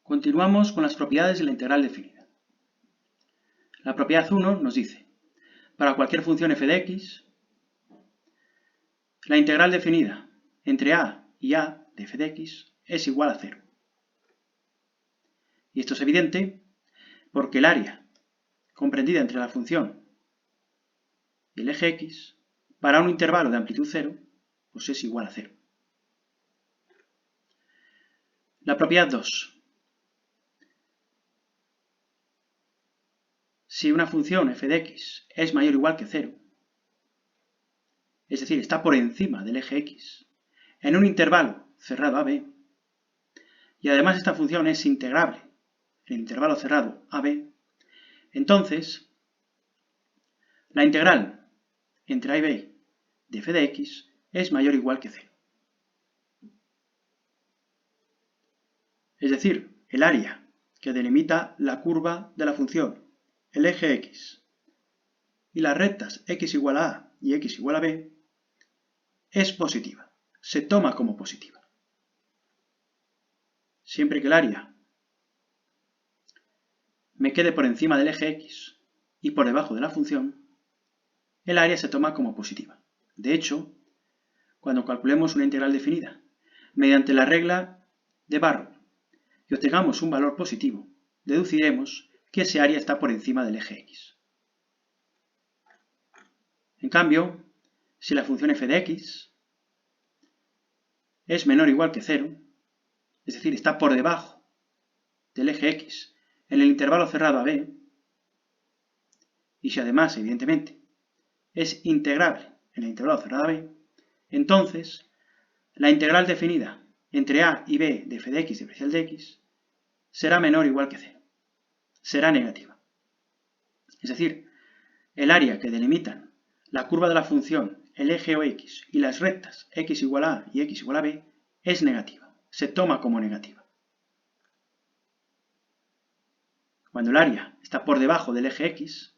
Continuamos con las propiedades de la integral definida. La propiedad 1 nos dice, para cualquier función f de x, la integral definida entre a y a de f de x es igual a 0. Y esto es evidente porque el área comprendida entre la función y el eje x para un intervalo de amplitud 0 pues es igual a 0. La propiedad 2. Si una función f de x es mayor o igual que 0, es decir, está por encima del eje x, en un intervalo cerrado AB, y además esta función es integrable en el intervalo cerrado AB, entonces la integral entre a y b de f de x es mayor o igual que 0. Es decir, el área que delimita la curva de la función, el eje x, y las rectas x igual a a y x igual a b, es positiva, se toma como positiva. Siempre que el área me quede por encima del eje x y por debajo de la función, el área se toma como positiva. De hecho, cuando calculemos una integral definida mediante la regla de Barrow y obtengamos un valor positivo, deduciremos que ese área está por encima del eje x. En cambio, si la función f de x es menor o igual que 0, es decir, está por debajo del eje x en el intervalo cerrado AB, y si además, evidentemente, es integrable en el intervalo cerrado AB, entonces la integral definida entre a y b de f de x diferencial de x será menor o igual que 0, será negativa. Es decir, el área que delimitan la curva de la función, el eje o x y las rectas x igual a a y x igual a b es negativa, se toma como negativa. Cuando el área está por debajo del eje x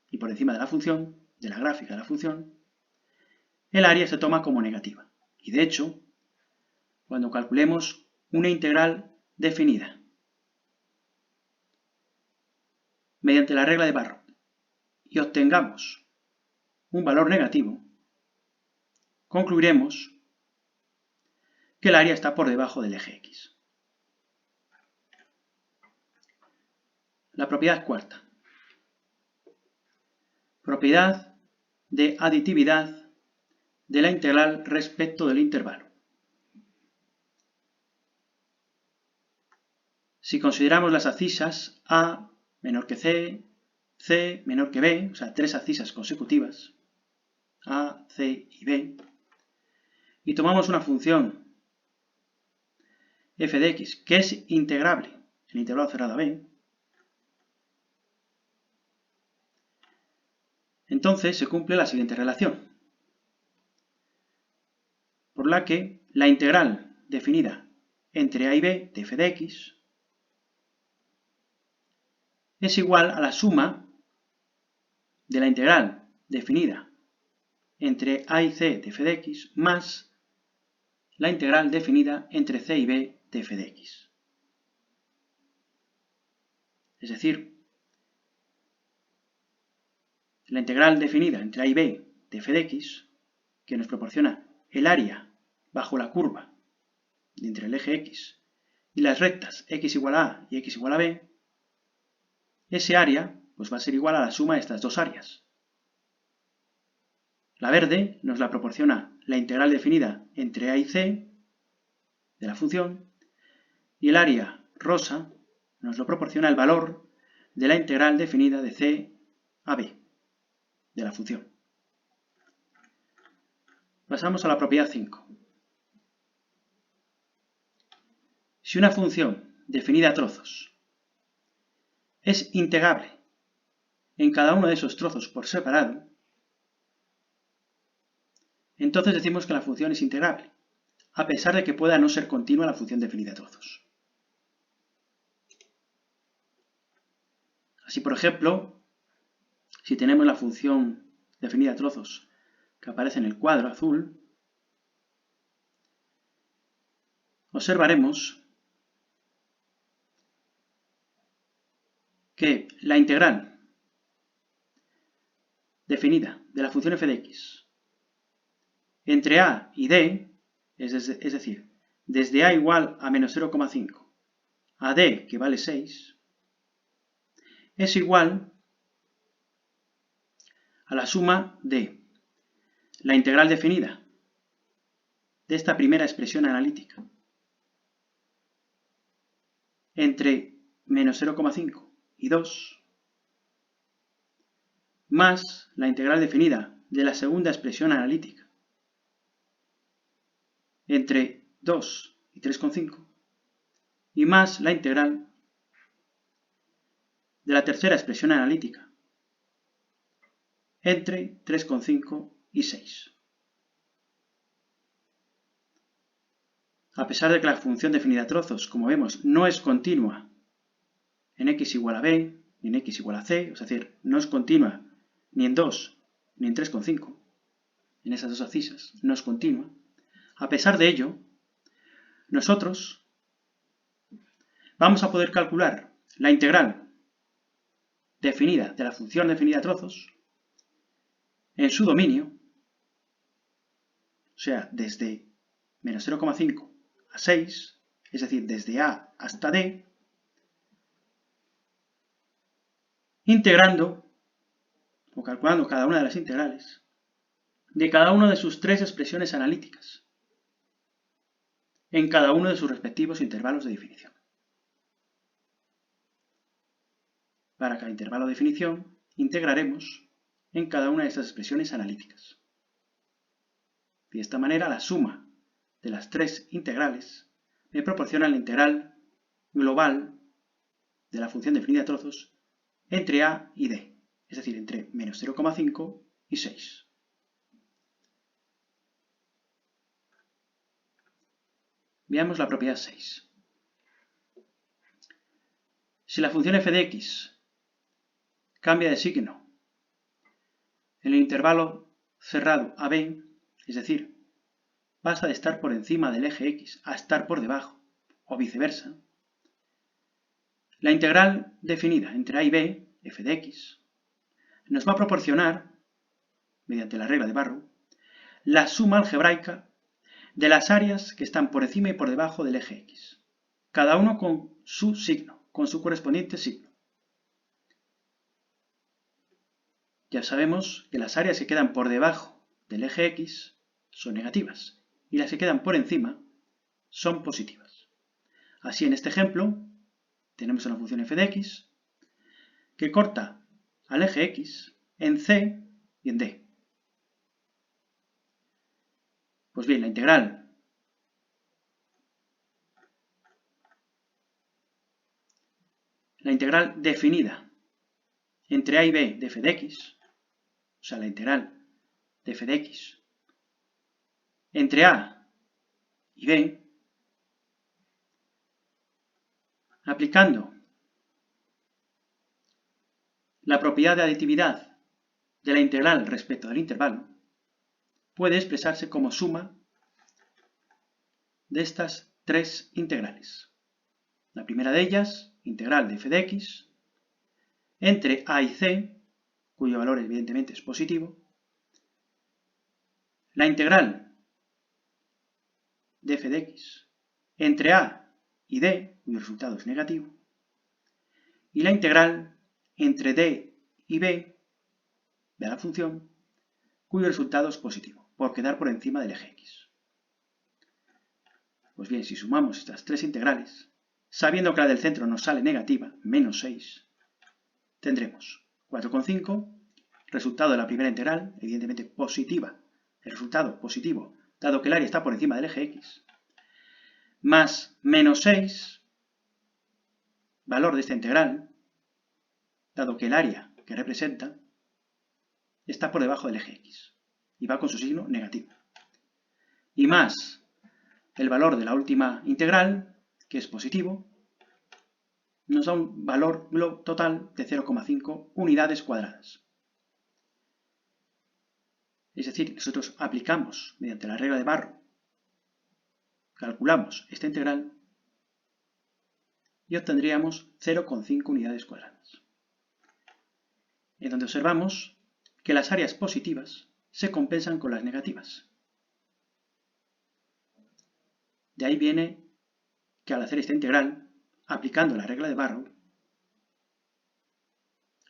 y por encima de la función, de la gráfica de la función, el área se toma como negativa. Y de hecho, cuando calculemos una integral definida mediante la regla de Barrow y obtengamos un valor negativo, concluiremos que el área está por debajo del eje x. La propiedad cuarta. Propiedad de aditividad de la integral respecto del intervalo. Si consideramos las abscisas a menor que c, c menor que b, o sea, tres abscisas consecutivas, a, c y b, y tomamos una función f de x que es integrable en el intervalo cerrado a b, entonces se cumple la siguiente relación, por la que la integral definida entre a y b de f de x es igual a la suma de la integral definida entre a y c de f de x más la integral definida entre c y b de f de x. Es decir, la integral definida entre a y b de f de x, que nos proporciona el área bajo la curva entre el eje x y las rectas x igual a a y x igual a b, ese área pues va a ser igual a la suma de estas dos áreas. La verde nos la proporciona la integral definida entre a y c de la función, y el área rosa nos lo proporciona el valor de la integral definida de c a b de la función. Pasamos a la propiedad 5. Si una función definida a trozos es integrable en cada uno de esos trozos por separado, entonces decimos que la función es integrable, a pesar de que pueda no ser continua la función definida a trozos. Así, por ejemplo, si tenemos la función definida a trozos que aparece en el cuadro azul, observaremos que la integral definida de la función f de x entre a y d, es decir, desde a igual a menos 0,5 a d que vale 6, es igual a la suma de la integral definida de esta primera expresión analítica entre menos 0,5 y 2 más la integral definida de la segunda expresión analítica entre 2 y 3,5 y más la integral de la tercera expresión analítica entre 3,5 y 6. A pesar de que la función definida a trozos, como vemos, no es continua en x igual a b, ni en x igual a c, es decir, no es continua ni en 2 ni en 3,5, en esas dos abscisas, no es continua. A pesar de ello, nosotros vamos a poder calcular la integral definida de la función definida a trozos en su dominio, o sea, desde menos 0,5 a 6, es decir, desde a hasta d, integrando o calculando cada una de las integrales de cada una de sus tres expresiones analíticas en cada uno de sus respectivos intervalos de definición. Para cada intervalo de definición, integraremos en cada una de estas expresiones analíticas. De esta manera, la suma de las tres integrales me proporciona la integral global de la función definida a trozos entre a y d, es decir, entre menos 0,5 y 6. Veamos la propiedad 6. Si la función f de x cambia de signo en el intervalo cerrado a b, es decir, pasa de estar por encima del eje x a estar por debajo, o viceversa, la integral definida entre a y b, f de x, nos va a proporcionar, mediante la regla de Barrow, la suma algebraica de las áreas que están por encima y por debajo del eje x, cada uno con su signo, con su correspondiente signo. Ya sabemos que las áreas que quedan por debajo del eje x son negativas y las que quedan por encima son positivas. Así, en este ejemplo, tenemos una función f de x que corta al eje x en c y en d. Pues bien, la integral definida entre a y b de f de x, o sea, la integral de f de x entre a y b, aplicando la propiedad de aditividad de la integral respecto del intervalo, puede expresarse como suma de estas tres integrales. La primera de ellas, integral de f de x, entre a y c, cuyo valor evidentemente es positivo, la integral de f de x entre a y d, cuyo resultado es negativo, y la integral entre d y b de la función, cuyo resultado es positivo, por quedar por encima del eje x. Pues bien, si sumamos estas tres integrales, sabiendo que la del centro nos sale negativa, menos 6, tendremos 4,5, resultado de la primera integral, evidentemente positiva, el resultado positivo, dado que el área está por encima del eje x, más menos 6, valor de esta integral, dado que el área que representa está por debajo del eje x y va con su signo negativo, y más el valor de la última integral, que es positivo, nos da un valor total de 0,5 unidades cuadradas. Es decir, nosotros aplicamos, mediante la regla de Barrow, calculamos esta integral y obtendríamos 0,5 unidades cuadradas. en donde observamos que las áreas positivas se compensan con las negativas. De ahí viene que al hacer esta integral, aplicando la regla de Barrow,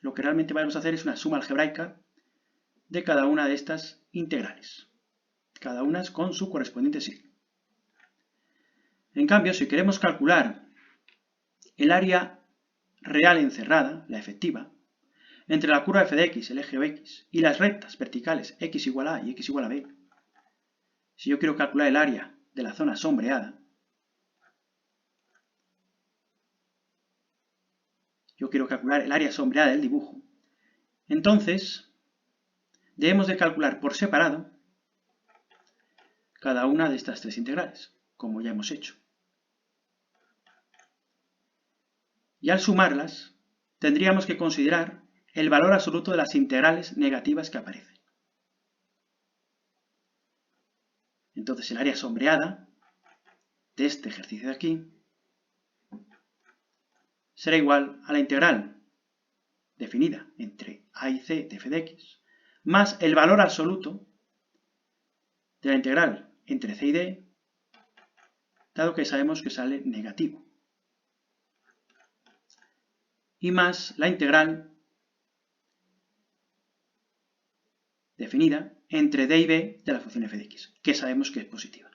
lo que realmente vamos a hacer es una suma algebraica de cada una de estas integrales, cada una con su correspondiente signo. En cambio, si queremos calcular el área real encerrada, la efectiva, entre la curva f de x, el eje x, y las rectas verticales x igual a y x igual a b, si yo quiero calcular el área de la zona sombreada, yo quiero calcular el área sombreada del dibujo, entonces debemos de calcular por separado cada una de estas tres integrales, como ya hemos hecho. Y al sumarlas, tendríamos que considerar el valor absoluto de las integrales negativas que aparecen. Entonces el área sombreada de este ejercicio de aquí será igual a la integral definida entre a y c de f de x, más el valor absoluto de la integral entre c y d, dado que sabemos que sale negativo, y más la integral definida entre d y b de la función f de x, que sabemos que es positiva.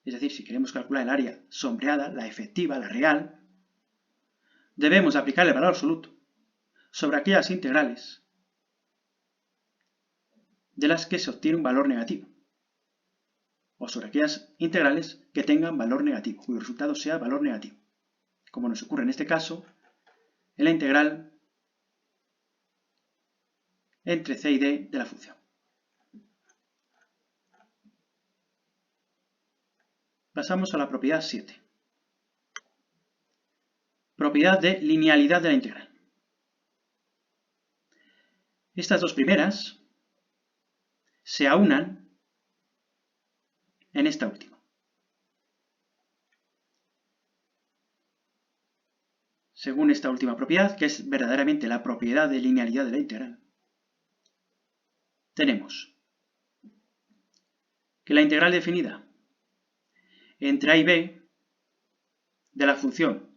Es decir, si queremos calcular el área sombreada, la efectiva, la real, debemos aplicar el valor absoluto sobre aquellas integrales de las que se obtiene un valor negativo, o sobre aquellas integrales que tengan valor negativo, cuyo resultado sea valor negativo, como nos ocurre en este caso en la integral entre c y d de la función. Pasamos a la propiedad 7. Propiedad de linealidad de la integral. Estas dos primeras se aunan en esta última. Según esta última propiedad, que es verdaderamente la propiedad de linealidad de la integral, tenemos que la integral definida entre a y b de la función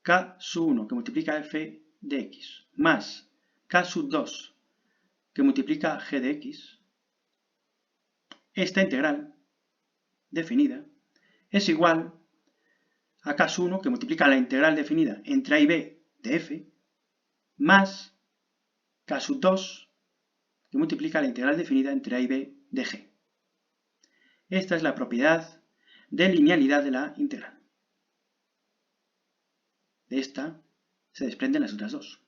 k sub 1 que multiplica f de x más k sub 2 que multiplica g de x, esta integral definida es igual a k sub 1 que multiplica la integral definida entre a y b de f más k sub 2 que multiplica la integral definida entre a y b de g. Esta es la propiedad de linealidad de la integral. De esta se desprenden las otras dos.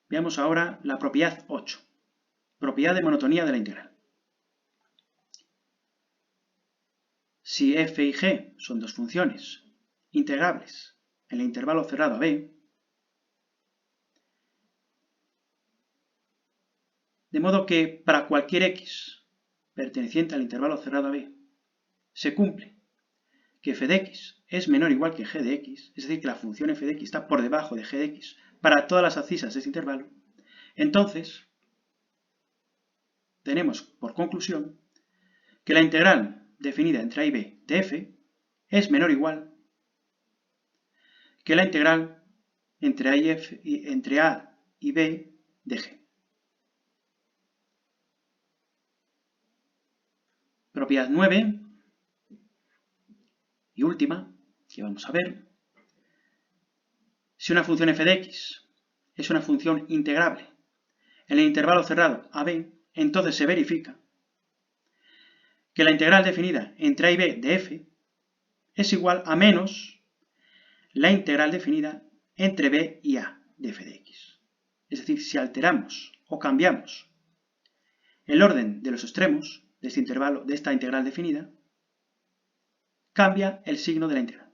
Veamos ahora la propiedad 8, propiedad de monotonía de la integral. Si f y g son dos funciones integrables en el intervalo cerrado a b, de modo que para cualquier x perteneciente al intervalo cerrado a b se cumple que f de x es menor o igual que g de x, es decir, que la función f de x está por debajo de g de x para todas las abscisas de este intervalo, entonces tenemos por conclusión que la integral definida entre a y b de f es menor o igual que la integral entre a y b de g. Propiedad 9 y última que vamos a ver. Si una función f de x es una función integrable en el intervalo cerrado a b, entonces se verifica que la integral definida entre a y b de f es igual a menos la integral definida entre b y a de f de x. Es decir, si alteramos o cambiamos el orden de los extremos de este intervalo, de esta integral definida, cambia el signo de la integral.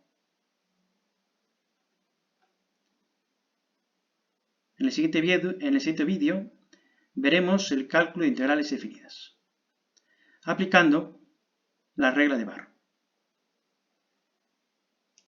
En el siguiente vídeo veremos el cálculo de integrales definidas, aplicando la regla de Barrow.